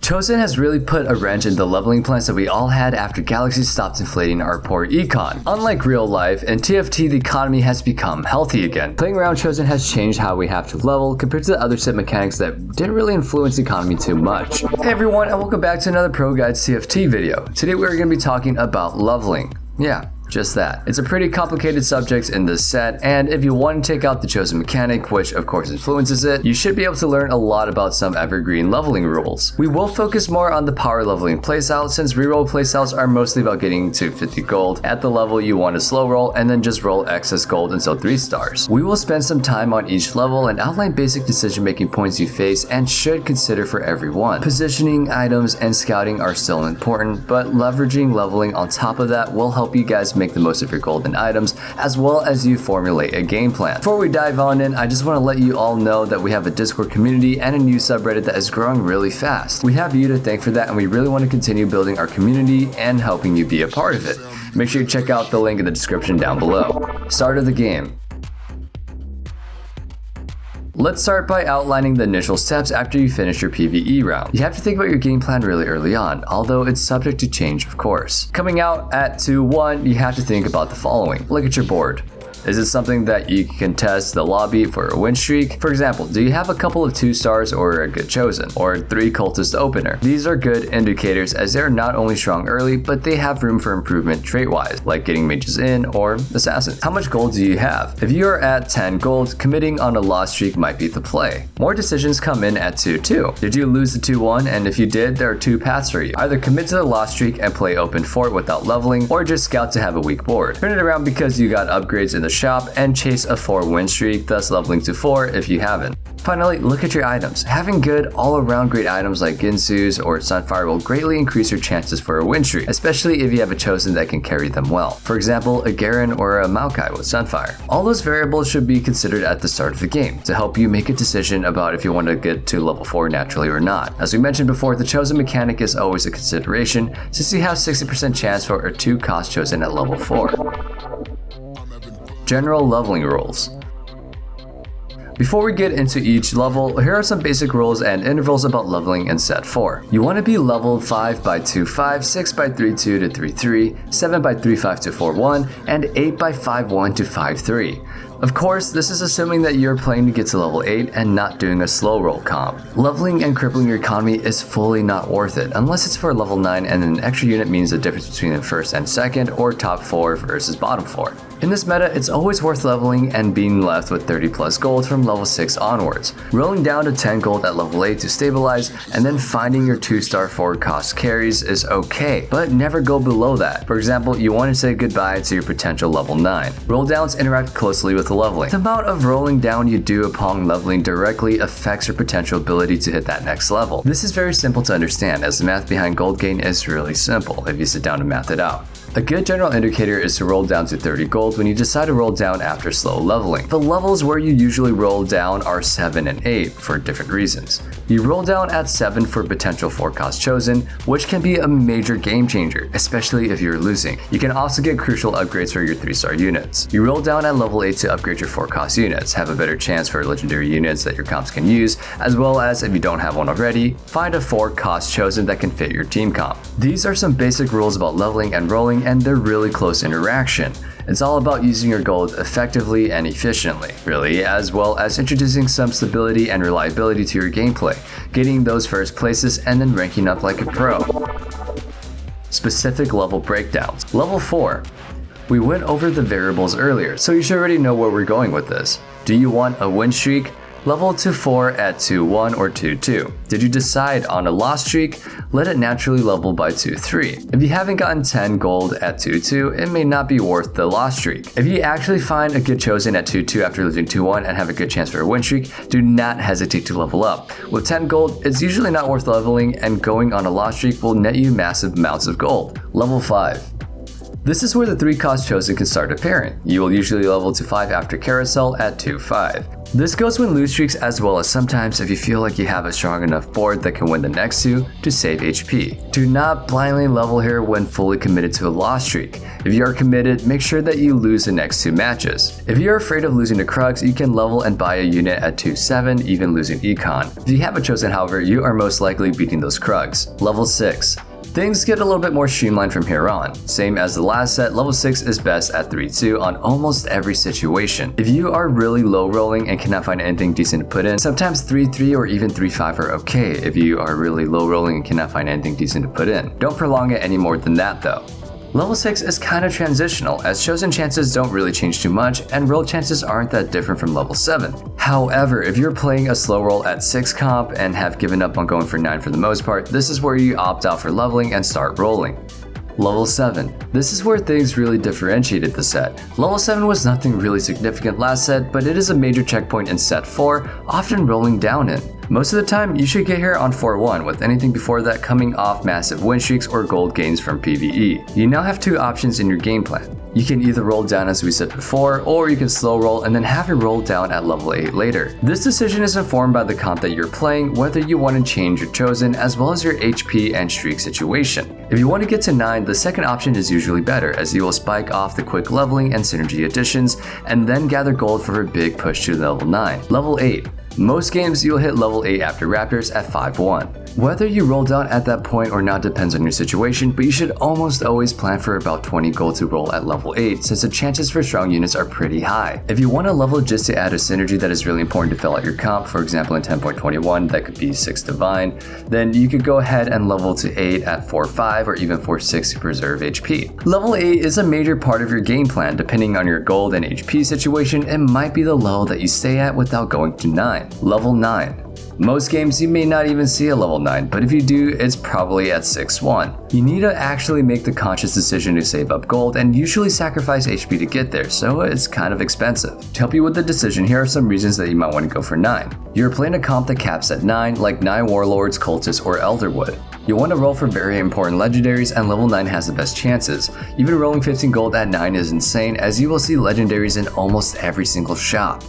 Chosen has really put a wrench in the leveling plans that we all had after Galaxy stopped inflating our poor econ. Unlike real life, in TFT the economy has become healthy again. Playing around Chosen has changed how we have to level compared to the other set mechanics that didn't really influence the economy too much. Hey everyone, and welcome back to another ProGuides TFT video. Today we're going to be talking about leveling. Yeah, just that. It's a pretty complicated subject in this set, and if you want to take out the Chosen mechanic, which of course influences it, you should be able to learn a lot about some evergreen leveling rules. We will focus more on the power leveling playstyle, since reroll playstyles are mostly about getting to 50 gold at the level you want to slow roll and then just roll excess gold until 3 stars. We will spend some time on each level and outline basic decision making points you face and should consider for everyone. Positioning, items, and scouting are still important, but leveraging leveling on top of that will help you guys make the most of your golden items, as well as you formulate a game plan. Before we dive on in, I just want to let you all know that we have a Discord community and a new subreddit that is growing really fast. We have you to thank for that, and we really want to continue building our community and helping you be a part of it. Make sure you check out the link in the description down below. Start of the game. Let's start by outlining the initial steps after you finish your PvE round. You have to think about your game plan really early on, although it's subject to change of course. Coming out at 2-1, you have to think about the following. Look at your board. Is it something that you can contest the lobby for a win streak? For example, do you have a couple of 2 stars or a good Chosen, or 3 cultist opener? These are good indicators as they're not only strong early, but they have room for improvement trait-wise, like getting mages in or assassins. How much gold do you have? If you are at 10 gold, committing on a loss streak might be the play. More decisions come in at 2-2. Did you lose the 2-1? And if you did, there are 2 paths for you. Either commit to the loss streak and play open fort without leveling, or just scout to have a weak board. Turn it around because you got upgrades in the shop and chase a 4 win streak, thus leveling to 4 if you haven't. Finally, look at your items. Having good all-around great items like Ginsu's or Sunfire will greatly increase your chances for a win streak, especially if you have a Chosen that can carry them well. For example, a Garen or a Maokai with Sunfire. All those variables should be considered at the start of the game to help you make a decision about if you want to get to level 4 naturally or not. As we mentioned before, the Chosen mechanic is always a consideration since you have 60% chance for a 2-cost Chosen at level 4. General leveling rules. Before we get into each level, here are some basic rules and intervals about leveling in set 4. You want to be leveled 5 by 2-5, 6 by 3-2 to 3-3, 7 by 3-5 to 4-1, and 8 by 5-1 to 5-3. Of course, this is assuming that you're playing to get to level 8 and not doing a slow roll comp. Leveling and crippling your economy is fully not worth it, unless it's for level 9 and an extra unit means the difference between the first and second, or top 4 versus bottom 4. In this meta, it's always worth leveling and being left with 30 plus gold from level 6 onwards. Rolling down to 10 gold at level 8 to stabilize, and then finding your 2-star forward cost carries is okay, but never go below that. For example, you want to say goodbye to your potential level 9. Roll downs interact closely with the leveling. The amount of rolling down you do upon leveling directly affects your potential ability to hit that next level. This is very simple to understand, as the math behind gold gain is really simple if you sit down and math it out. A good general indicator is to roll down to 30 gold when you decide to roll down after slow leveling. The levels where you usually roll down are 7 and 8 for different reasons. You roll down at 7 for potential 4-cost Chosen, which can be a major game changer, especially if you're losing. You can also get crucial upgrades for your 3-star units. You roll down at level 8 to upgrade your 4-cost units, have a better chance for legendary units that your comps can use, as well as, if you don't have one already, find a 4-cost Chosen that can fit your team comp. These are some basic rules about leveling and rolling, and they're really close interaction. It's all about using your gold effectively and efficiently, really, as well as introducing some stability and reliability to your gameplay, getting those first places and then ranking up like a pro. Specific level breakdowns. Level 4. We went over the variables earlier, so you should already know where we're going with this. Do you want a win streak? Level to 4 at 2-1 or 2-2. Did you decide on a loss streak? Let it naturally level by 2-3. If you haven't gotten 10 gold at 2-2, it may not be worth the loss streak. If you actually find a good Chosen at 2-2 after losing 2-1 and have a good chance for a win streak, do not hesitate to level up. With 10 gold, it's usually not worth leveling, and going on a loss streak will net you massive amounts of gold. Level 5. This is where the 3-cost Chosen can start appearing. You will usually level to 5 after Carousel at 2-5. This goes with lose streaks as well as sometimes if you feel like you have a strong enough board that can win the next two to save HP. Do not blindly level here when fully committed to a loss streak. If you are committed, make sure that you lose the next two matches. If you are afraid of losing to Crumbz, you can level and buy a unit at 2-7, even losing Econ. If you haven't chosen, however, you are most likely beating those Crumbz. Level 6. Things get a little bit more streamlined from here on. Same as the last set, level 6 is best at 3-2 on almost every situation. If you are really low rolling and cannot find anything decent to put in, sometimes 3-3 or even 3-5 are okay if you are really low rolling and cannot find anything decent to put in. Don't prolong it any more than that though. Level 6 is kind of transitional, as chosen chances don't really change too much, and roll chances aren't that different from level 7. However, if you're playing a slow roll at 6 comp and have given up on going for 9 for the most part, this is where you opt out for leveling and start rolling. Level 7. This is where things really differentiated the set. Level 7 was nothing really significant last set, but it is a major checkpoint in set 4, often rolling down in. Most of the time, you should get here on 4-1, with anything before that coming off massive win streaks or gold gains from PvE. You now have two options in your game plan. You can either roll down as we said before, or you can slow roll and then have it roll down at level 8 later. This decision is informed by the comp that you're playing, whether you want to change your chosen, as well as your HP and streak situation. If you want to get to 9, the second option is usually better, as you will spike off the quick leveling and synergy additions, and then gather gold for a big push to level 9. Level 8. Most games you'll hit level 8 after Raptors at 5-1. Whether you roll down at that point or not depends on your situation, but you should almost always plan for about 20 gold to roll at level 8 since the chances for strong units are pretty high. If you want to level just to add a synergy that is really important to fill out your comp, for example in 10.21 that could be 6 Divine, then you could go ahead and level to 8 at 4-5 or even 4-6 to preserve HP. Level 8 is a major part of your game plan. Depending on your gold and HP situation, it might be the level that you stay at without going to 9. Level 9. Most games you may not even see a level 9, but if you do, it's probably at 6-1. You need to actually make the conscious decision to save up gold and usually sacrifice HP to get there, so it's kind of expensive. To help you with the decision, here are some reasons that you might want to go for 9. You're playing a comp that caps at 9, like 9 Warlords, Cultists, or Elderwood. You want to roll for very important legendaries, and level 9 has the best chances. Even rolling 15 gold at 9 is insane, as you will see legendaries in almost every single shop.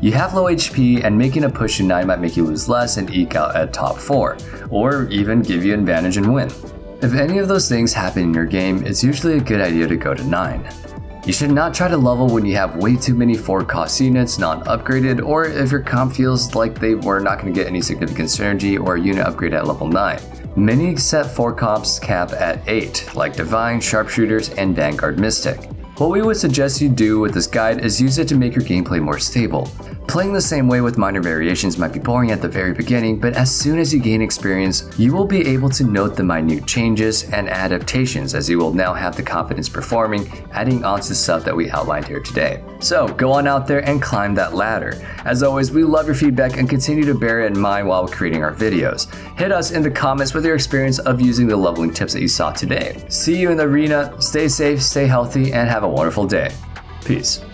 You have low HP, and making a push to 9 might make you lose less and eke out at top 4, or even give you an advantage and win. If any of those things happen in your game, it's usually a good idea to go to 9. You should not try to level when you have way too many 4-cost units not upgraded, or if your comp feels like they were not going to get any significant synergy or a unit upgrade at level 9. Many set 4 comps cap at 8, like Divine, Sharpshooters, and Vanguard Mystic. What we would suggest you do with this guide is use it to make your gameplay more stable. Playing the same way with minor variations might be boring at the very beginning, but as soon as you gain experience, you will be able to note the minute changes and adaptations, as you will now have the confidence performing, adding on to the stuff that we outlined here today. So go on out there and climb that ladder. As always, we love your feedback and continue to bear it in mind while creating our videos. Hit us in the comments with your experience of using the leveling tips that you saw today. See you in the arena, stay safe, stay healthy, and have a wonderful day. Peace.